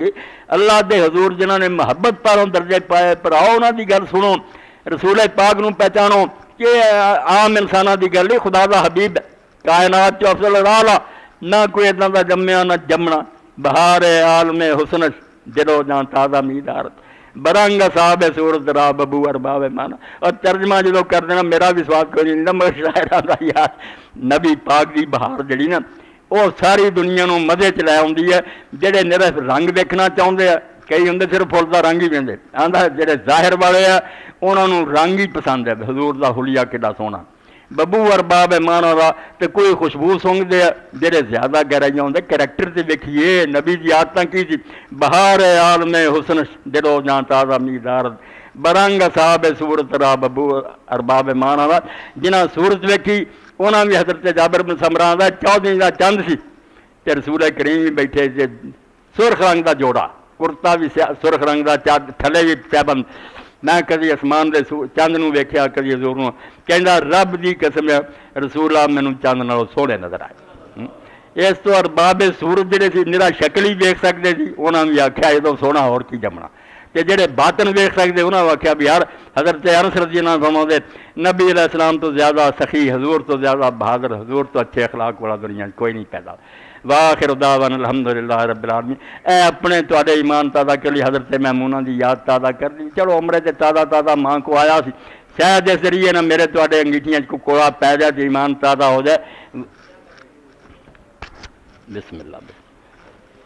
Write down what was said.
گے اللہ دے حضور جنہوں نے محبت پاروں درجے پائے، پر آؤ انہوں دی گل سنو، رسول پاک نو پہچانو کہ عام انسانوں دی گل نہیں، خدا دا حبیب کائنات چ افضل رالا، نہ کوئی اتنا دا جمیا نہ جمنا، بہار عالم حسن دلو جان تازہ میدارت، برنگ صاحب صورت را ببو ارباب مانا۔ اور ترجمہ جدو کر دینا میرا بھی سواد کوئی نہیں، مگر شاعران دا یار نبی پاک دی بہار جڑی نا وہ ساری دنیا نو مزے چ لے آتی ہے۔ جڑے صرف رنگ دیکھنا چاہتے ہیں، کئی ہوں صرف فل کا رنگ ہی وہدے، آدھا جڑے ظاہر والے ہیں انہوں رنگ ہی پسند ہے، حضور دا حلیہ کڈا سونا، ببو ارباب مانا دا تے کوئی خوشبو سونگتے ہیں، جڑے زیادہ گہرائی آتے کریکٹر سے دیکھیے نبی دی عادتاں کی سی، بہار عالم حسن دلو جان تازہ میدارت، برنگ صاحب صورت را ببو ارباب مانا دا، جنہاں صورت ویکھی انہاں بھی حضرت جابر بن سمرا دا 14 دا چند سی تے رسول کریم بھی بیٹھے تے سرخ رنگ دا جوڑا، کرتا بھی سرخ رنگ دا، تھلے بھی پیبند، میں کدی آسمان دے چند نو ویکھیا کدی حضور نو، کہندا رب دی قسم رسول اللہ مینوں چند نالوں سوہنے نظر آئے۔ اس تو ارباب صورت جڑے سی نرا شکل ہی ویکھ سکتے سی، انہاں بھی آکھیا ادوں سوہنا اور کی جمنا، تے جڑے باطن ویکھ سکتے انہاں آکھیا بھی یار حضرت انس رضی اللہ عنہ فرماؤندے نبی علیہ السلام تو زیادہ سخی، حضور تو زیادہ بہادر، حضور تو اچھے اخلاق والا دنیا کوئی نہیں پیدا۔ واخر دعوانا الحمدللہ رب العالمین۔ اے اپنے تواڈے ایمان تازہ کر لی، حضرت میمونہ دی یاد تازہ کر لی، چلو عمرے تے تازہ تازہ ماں کو آیا سی، شاید اس ذریعے نہ میرے تواڈے انگیٹھیاں کو کوڑا پی جائے تو ایمان تازہ ہو جائے۔ بسم اللہ۔